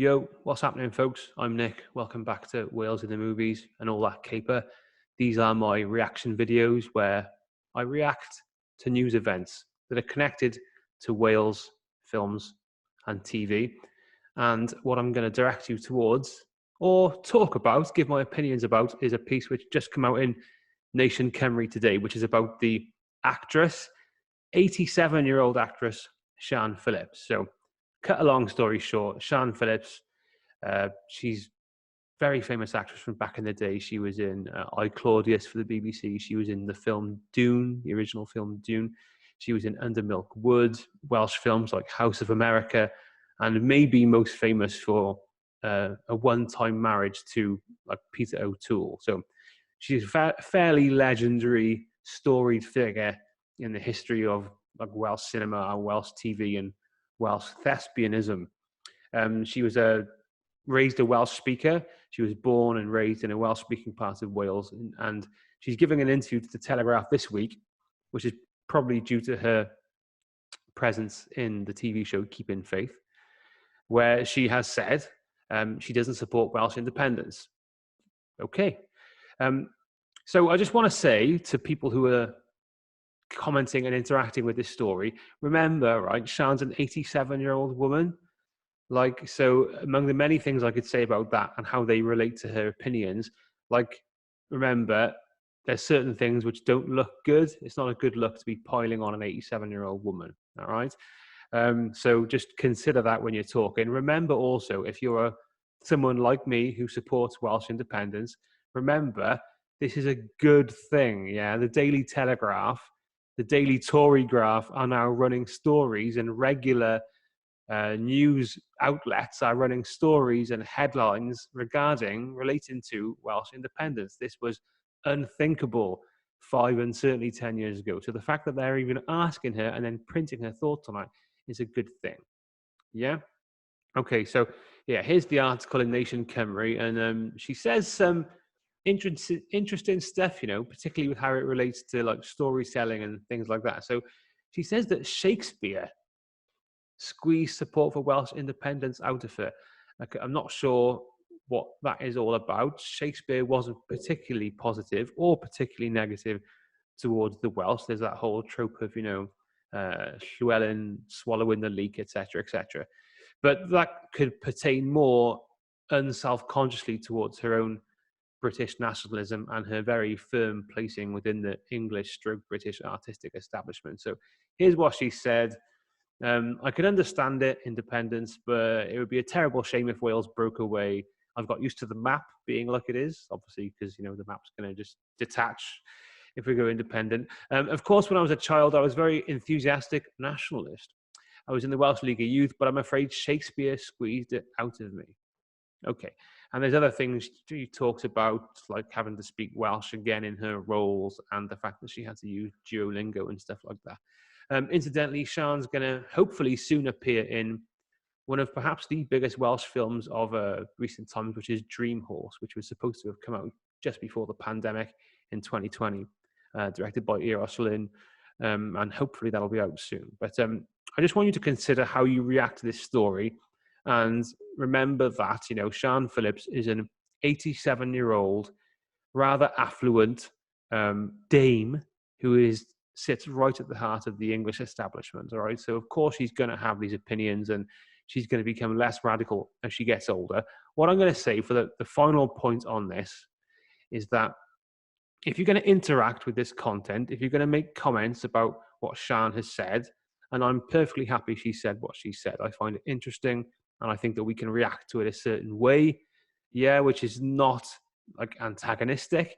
Yo, what's happening, folks? I'm Nick. Welcome back to Wales in the Movies and all that caper. These are my reaction videos where I react to news events that are connected to Wales films and TV. And what I'm going to direct you towards or talk about, give my opinions about, is a piece which just came out in Nation Cymru today, which is about the actress, 87-year-old actress, Sian Phillips. So, cut a long story short, Sian Phillips, she's very famous actress from back in the day. She was in I, Claudius for the BBC. She was in the film Dune, the original film Dune. She was in Under Milk Wood, Welsh films like House of America, and maybe most famous for a one-time marriage to Peter O'Toole. So she's a fairly legendary, storied figure in the history of Welsh cinema and Welsh TV and Welsh thespianism. She was raised a Welsh speaker. She was born and raised in a Welsh-speaking part of Wales, and she's giving an interview to the Telegraph this week, which is probably due to her presence in the TV show Keeping Faith, where she has said she doesn't support Welsh independence. Okay. So I just want to say to people who are commenting and interacting with this story, remember, right, Sian's an 87-year-old woman. So among the many things I could say about that and how they relate to her opinions, remember, there's certain things which don't look good. It's not a good look to be piling on an 87-year-old woman, all right? So just consider that when you're talking. Remember also, if you're someone like me who supports Welsh independence, remember, this is a good thing, yeah? The Daily Telegraph, the Daily Tory Graph are now running stories, and regular news outlets are running stories and headlines relating to Welsh independence. This was unthinkable 5 and certainly 10 years ago. So the fact that they're even asking her and then printing her thoughts on it is a good thing. Yeah? Okay, so yeah, here's the article in Nation Cymru, and she says some interesting stuff, particularly with how it relates to storytelling and things like that. So she says that Shakespeare squeezed support for Welsh independence out of her. I'm not sure what that is all about. Shakespeare wasn't particularly positive or particularly negative towards the Welsh. There's that whole trope of, Llywelyn swallowing the leek, etc., etc. But that could pertain more unself-consciously towards her own British nationalism and her very firm placing within the English/British artistic establishment. So here's what she said. I could understand it, independence, but it would be a terrible shame if Wales broke away. I've got used to the map being like it is, obviously, because, the map's going to just detach if we go independent. Of course, when I was a child, I was very enthusiastic nationalist. I was in the Welsh League of Youth, but I'm afraid Shakespeare squeezed it out of me. Okay. And there's other things she talks about, like having to speak Welsh again in her roles and the fact that she had to use Duolingo and stuff like that. Incidentally, Sian's going to hopefully soon appear in one of perhaps the biggest Welsh films of recent times, which is Dream Horse, which was supposed to have come out just before the pandemic in 2020, directed by Eros Lyn, and hopefully that'll be out soon. But I just want you to consider how you react to this story, and remember that, Sian Phillips is an 87-year-old, rather affluent dame who sits right at the heart of the English establishment, all right? So, of course, she's going to have these opinions, and she's going to become less radical as she gets older. What I'm going to say for the final point on this is that if you're going to interact with this content, if you're going to make comments about what Sian has said, and I'm perfectly happy she said what she said. I find it interesting, and I think that we can react to it a certain way, which is not antagonistic.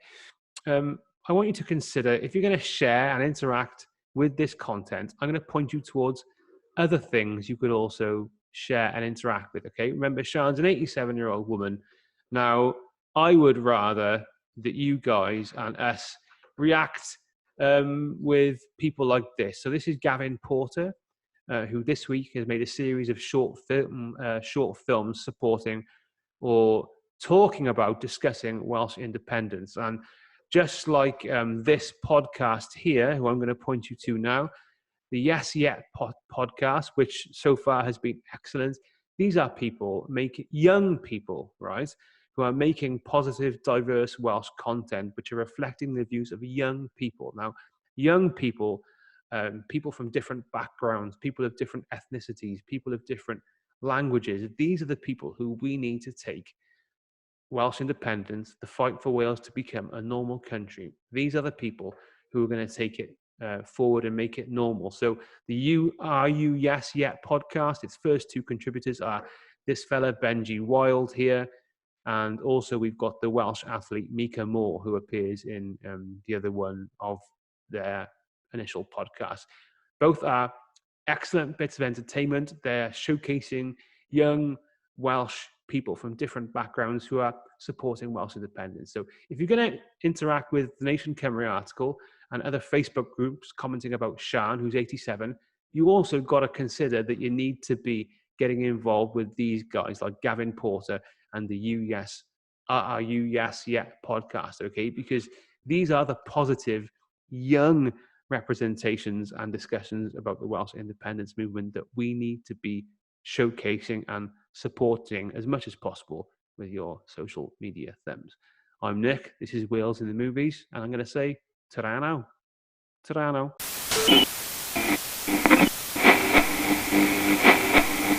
I want you to consider, if you're going to share and interact with this content, I'm going to point you towards other things you could also share and interact with, okay? Remember, Sian's an 87-year-old woman. Now, I would rather that you guys and us react with people like this. So this is Gavin Porter, who this week has made a series of short films supporting or talking about discussing Welsh independence. And just like this podcast here, who I'm going to point you to now, the Yes Yet podcast, which so far has been excellent. These are young people, right, who are making positive, diverse Welsh content, which are reflecting the views of young people. Now, young people, people from different backgrounds, people of different ethnicities, people of different languages, these are the people who we need to take Welsh independence, the fight for Wales to become a normal country. These are the people who are going to take it forward and make it normal. So the You Are You Yes Yet podcast, its first two contributors are this fella, Benji Wild here, and also we've got the Welsh athlete, Mika Moore, who appears in the other one of their initial podcast. Both are excellent bits of entertainment. They're showcasing young Welsh people from different backgrounds who are supporting Welsh independence. So if you're going to interact with the Nation Cymru article and other Facebook groups commenting about Sian, who's 87, you also got to consider that you need to be getting involved with these guys like Gavin Porter and the Are You Yes Yet podcast, okay? Because these are the positive, young representations and discussions about the Welsh independence movement that we need to be showcasing and supporting as much as possible with your social media thumbs. I'm Nick, this is Wales in the Movies, and I'm going to say ta-ra now. Ta-ra now.